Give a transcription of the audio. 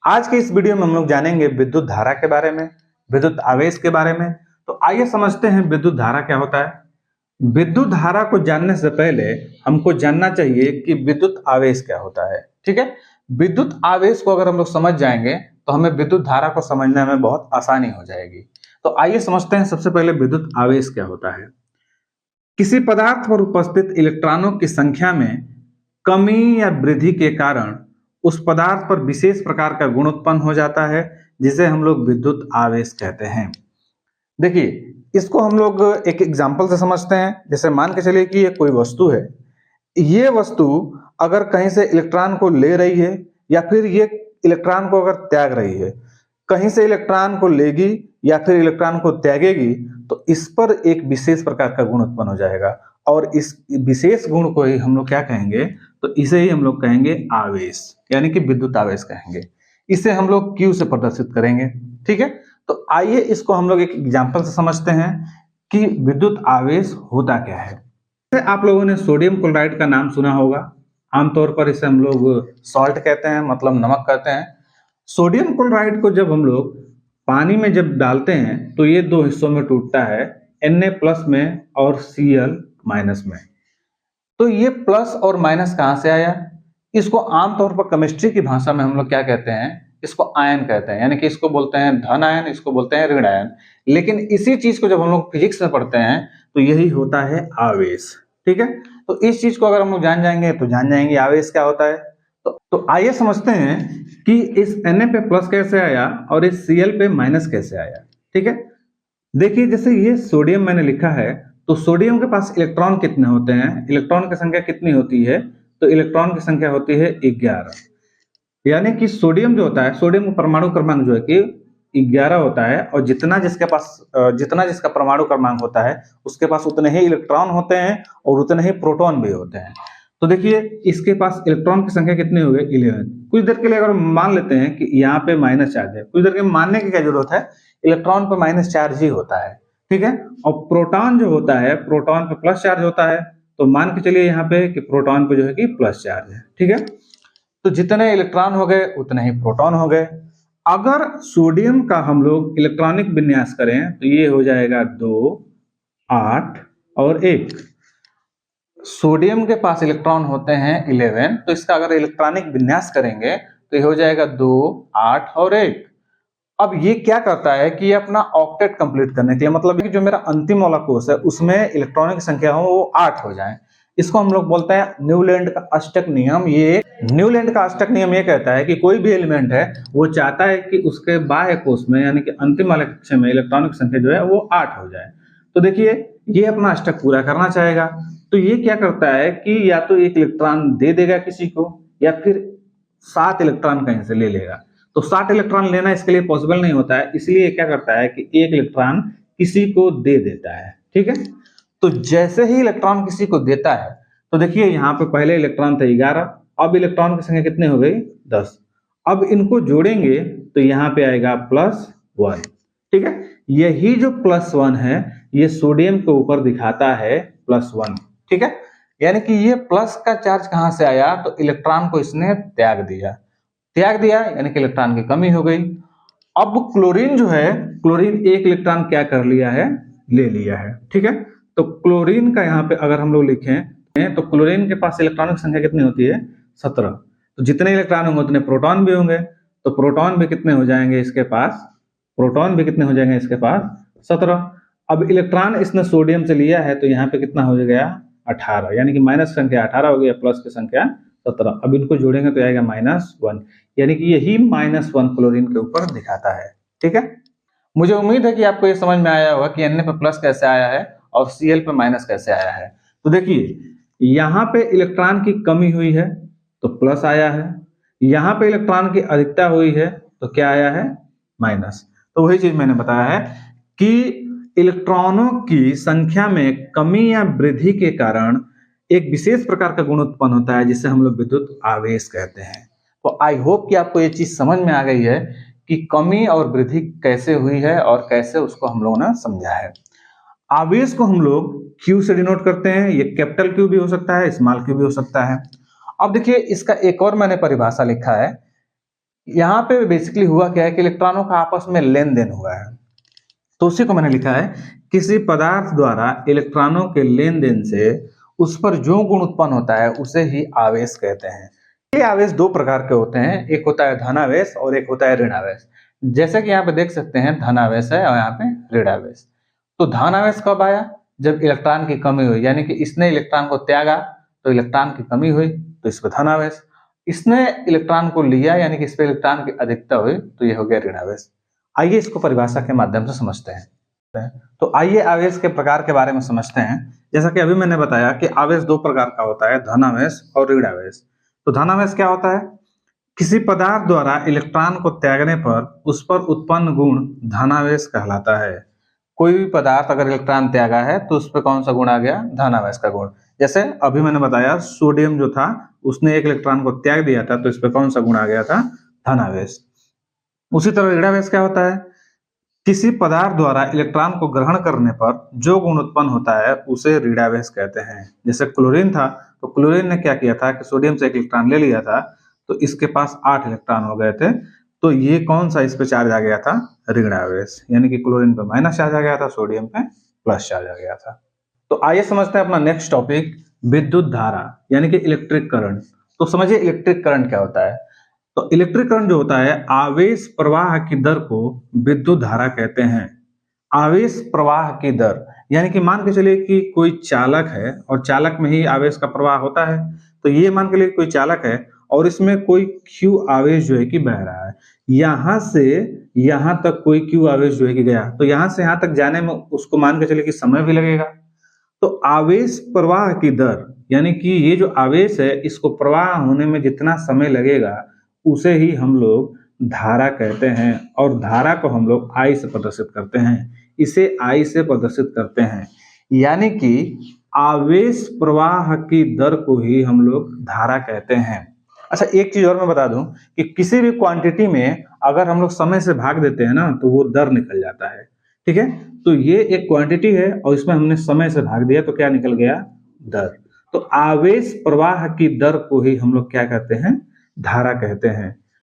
आज के इस वीडियो में हम लोग जानेंगे विद्युत धारा के बारे में, विद्युत आवेश के बारे में। तो आइए समझते हैं विद्युत धारा क्या होता है। विद्युत धारा को जानने से पहले हमको जानना चाहिए कि विद्युत आवेश क्या होता है। ठीक है, विद्युत आवेश को अगर हम लोग समझ जाएंगे तो हमें विद्युत धारा को समझने में बहुत आसानी हो जाएगी। तो आइए समझते हैं सबसे पहले विद्युत आवेश क्या होता है। किसी पदार्थ पर उपस्थित इलेक्ट्रॉनों की संख्या में कमी या वृद्धि के कारण उस पदार्थ पर विशेष प्रकार का गुण उत्पन्न हो जाता है, जिसे हम लोग विद्युत आवेश कहते हैं। देखिए, इसको हम लोग एक एग्जाम्पल से समझते हैं। जैसे मान के चलिए कि ये कोई वस्तु है, ये वस्तु अगर कहीं से इलेक्ट्रॉन को ले रही है या फिर ये इलेक्ट्रॉन को अगर त्याग रही है, कहीं से इलेक्ट्रॉन को लेगी या फिर इलेक्ट्रॉन को त्यागेगी, तो इस पर एक विशेष प्रकार का गुण उत्पन्न हो जाएगा और इस विशेष गुण को ही हम लोग क्या कहेंगे, तो इसे ही हम लोग कहेंगे आवेश, यानी कि विद्युत आवेश कहेंगे। इसे हम लोग Q से प्रदर्शित करेंगे। ठीक है, तो आइए इसको हम लोग एक एग्जाम्पल से समझते हैं कि विद्युत आवेश होता क्या है। जैसे आप लोगों ने सोडियम क्लोराइड का नाम सुना होगा। आमतौर पर इसे हम लोग सॉल्ट कहते हैं, मतलब नमक कहते हैं। सोडियम क्लोराइड को जब हम लोग पानी में जब डालते हैं तो ये दो हिस्सों में टूटता है, Na+ में और Cl- में। तो ये प्लस और माइनस कहां से आया? इसको आमतौर पर केमिस्ट्री की भाषा में हम लोग क्या कहते हैं, इसको आयन कहते हैं, यानी कि इसको बोलते हैं धन आयन, इसको बोलते हैं ऋण आयन। लेकिन इसी चीज को जब हम लोग फिजिक्स में पढ़ते हैं तो यही होता है आवेश। ठीक है, तो इस चीज को अगर हम लोग जान जाएंगे तो जान जाएंगे आवेश क्या होता है। तो आइए समझते हैं कि इस Na पे प्लस कैसे आया और इस Cl पे माइनस कैसे आया। ठीक है, देखिए जैसे ये सोडियम मैंने लिखा है, तो सोडियम के पास इलेक्ट्रॉन कितने होते हैं, इलेक्ट्रॉन की संख्या कितनी होती है, तो इलेक्ट्रॉन की संख्या होती है 11। यानी कि सोडियम जो होता है, सोडियम का परमाणु क्रमांक जो है कि 11 होता है और जितना जिसका परमाणु क्रमांक होता है उसके पास उतने ही इलेक्ट्रॉन होते हैं और उतने ही प्रोटॉन भी होते हैं। तो देखिए इसके पास इलेक्ट्रॉन की संख्या कितनी हो गई, 11। कुछ देर के लिए अगर मान लेते हैं कि यहाँ पे माइनस चार्ज है, कुछ देर के मानने की क्या जरूरत है, इलेक्ट्रॉन पे माइनस चार्ज ही होता है। ठीक है, और प्रोटॉन जो होता है, प्रोटॉन पे प्लस चार्ज होता है। तो मान के चलिए यहाँ पे कि प्रोटॉन पे जो है कि प्लस चार्ज है। ठीक है, तो जितने इलेक्ट्रॉन हो गए उतने ही प्रोटॉन हो गए। अगर सोडियम का हम लोग इलेक्ट्रॉनिक विन्यास करें तो ये हो जाएगा 2, 8 और 1। सोडियम के पास इलेक्ट्रॉन होते हैं 11, तो इसका अगर इलेक्ट्रॉनिक विन्यास करेंगे तो ये हो जाएगा 2, 8 और 1। अब ये क्या करता है कि ये अपना ऑक्टेट कंप्लीट करने के लिए, मतलब कि जो मेरा अंतिम वाला कोष है उसमें इलेक्ट्रॉनों की संख्या हो वो 8 हो जाए, इसको हम लोग बोलते हैं न्यूलैंड का अष्टक नियम। ये न्यूलैंड का अष्टक नियम ये कहता है कि कोई भी एलिमेंट है वो चाहता है कि उसके बाह्य कोष में, यानी कि अंतिम वाले कक्ष में, इलेक्ट्रॉनिक संख्या जो है वो 8 हो जाए। तो देखिए ये अपना अष्टक पूरा करना चाहेगा, तो ये क्या करता है कि या तो एक इलेक्ट्रॉन दे देगा किसी को या फिर 7 इलेक्ट्रॉन कहीं से ले लेगा। तो 7 इलेक्ट्रॉन लेना इसके लिए पॉसिबल नहीं होता है, इसलिए क्या करता है कि एक इलेक्ट्रॉन किसी को दे देता है। ठीक है, तो जैसे ही इलेक्ट्रॉन किसी को देता है तो देखिए यहाँ पे पहले इलेक्ट्रॉन थे 11, अब इलेक्ट्रॉन की संख्या कितनी हो गई, 10। अब इनको जोड़ेंगे तो यहाँ पे आएगा +1। ठीक है, यही जो +1 है ये सोडियम के ऊपर दिखाता है +1। ठीक है, यानी कि ये प्लस का चार्ज कहां से आया, तो इलेक्ट्रॉन को इसने त्याग दिया यानी कि इलेक्ट्रॉन की कमी हो गई। अब क्लोरीन जो है, क्लोरीन एक इलेक्ट्रॉन क्या कर लिया है, ले लिया है। ठीक है, तो क्लोरीन का यहाँ पे अगर हम लोग लिखें तो क्लोरीन के पास इलेक्ट्रॉन की संख्या कितनी होती है, 17। तो जितने इलेक्ट्रॉन होंगे उतने प्रोटॉन भी होंगे, तो प्रोटॉन भी कितने हो जाएंगे इसके पास, 17। अब इलेक्ट्रॉन इसने सोडियम से लिया है तो यहाँ पे कितना हो गया, 18, यानी कि माइनस संख्या 18 हो गया, प्लस की संख्या 17। अब इनको जोड़ेंगे तो आएगा -1, यानी कि यही -1 क्लोरीन के ऊपर दिखाता है। ठीक है, मुझे उम्मीद है कि आपको ये समझ में आया होगा कि Na पे प्लस कैसे आया है और Cl पे माइनस कैसे आया है। तो देखिए यहाँ पे इलेक्ट्रॉन की कमी हुई है तो प्लस आया है, यहाँ पे इलेक्ट्रॉन की अधिकता हुई है तो क्या आया है, माइनस। तो वही चीज मैंने बताया है कि इलेक्ट्रॉनों की संख्या में कमी या वृद्धि के कारण एक विशेष प्रकार का गुण उत्पन्न होता है जिसे हम लोग विद्युत आवेश कहते हैं। तो आई होप कि आपको ये चीज समझ में आ गई है कि कमी और वृद्धि कैसे हुई है और कैसे उसको हम लोगों ने समझा है। आवेश को हम लोग Q से डिनोट करते हैं, ये कैपिटल Q भी हो सकता है, स्मॉल Q भी हो सकता है। अब देखिए इसका एक और मैंने परिभाषा लिखा है, यहाँ पे बेसिकली हुआ क्या है कि इलेक्ट्रॉनों का आपस में लेन देन हुआ है, तो उसी को मैंने लिखा है, किसी पदार्थ द्वारा इलेक्ट्रॉनों के लेन देन से उस पर जो गुण उत्पन्न होता है उसे ही आवेश कहते हैं। ये आवेश दो प्रकार के होते हैं, एक होता है धनावेश और एक होता है ऋणावेश। जैसे कि यहाँ पे देख सकते हैं धनावेश है और यहाँ पे ऋणावेश। तो धनावेश कब आया? जब इलेक्ट्रॉन की कमी हुई, यानी कि इसने इलेक्ट्रॉन को त्यागा तो इलेक्ट्रॉन की कमी हुई, तो इस पर धनावेश। इसने इलेक्ट्रॉन को लिया यानी कि इस पर इलेक्ट्रॉन की अधिकता हुई, तो ये हो गया ऋणावेश। आइए इसको परिभाषा के माध्यम से समझते हैं। तो आइए आवेश के प्रकार के बारे में समझते हैं। जैसा कि अभी मैंने बताया कि आवेश दो प्रकार का होता है, धनावेश और ऋणावेश। तो धनावेश क्या होता है? किसी पदार्थ द्वारा इलेक्ट्रॉन को त्यागने पर उस पर उत्पन्न गुण धनावेश कहलाता है। कोई भी पदार्थ अगर इलेक्ट्रॉन त्यागा है तो उस पर कौन सा गुण आ गया? धनावेश का गुण। जैसे अभी मैंने बताया सोडियम जो था उसने एक इलेक्ट्रॉन को त्याग दिया था, तो इस पर कौन सा गुण आ गया था? धनावेश। उसी तरह ऋणावेश क्या होता है? किसी पदार्थ द्वारा इलेक्ट्रॉन को ग्रहण करने पर जो गुण उत्पन्न होता है उसे ऋणावेश कहते हैं। जैसे क्लोरीन था, तो क्लोरीन ने क्या किया था कि सोडियम से एक इलेक्ट्रॉन ले लिया था, तो इसके पास 8 इलेक्ट्रॉन हो गए थे, तो ये कौन सा इस पे चार्ज आ गया था? ऋणावेश। यानी कि क्लोरीन पे माइनस चार्ज आ गया था, सोडियम पे प्लस चार्ज आ गया था। तो आइए समझते हैं अपना नेक्स्ट टॉपिक, विद्युत धारा यानी कि इलेक्ट्रिक करंट। तो समझिए इलेक्ट्रिक करंट क्या होता है। तो इलेक्ट्रिक करंट जो होता है, आवेश प्रवाह की दर को विद्युत धारा कहते हैं। आवेश प्रवाह की दर यानी कि मान के चलिए कि कोई चालक है और चालक में ही आवेश का प्रवाह होता है। तो ये मान के लिए कोई चालक है और इसमें कोई Q आवेश जो है कि बह रहा है, यहां से यहां तक कोई Q आवेश जो है कि गया, तो यहां से यहां तक जाने में उसको मान के चलिए कि समय भी लगेगा। तो आवेश प्रवाह की दर यानी कि ये जो आवेश है इसको प्रवाह होने में जितना समय लगेगा उसे ही हम लोग धारा कहते हैं, और धारा को हम लोग I से प्रदर्शित करते हैं। इसे I से प्रदर्शित करते हैं, यानी कि आवेश प्रवाह की दर को ही हम लोग धारा कहते हैं। अच्छा, एक चीज और मैं बता दूं कि किसी भी क्वांटिटी में अगर हम लोग समय से भाग देते हैं ना तो वो दर निकल जाता है। ठीक है, तो ये एक क्वांटिटी है और इसमें हमने समय से भाग दिया तो क्या निकल गया? दर। तो आवेश प्रवाह की दर को ही हम लोग क्या कहते हैं? धारा कहते हैं।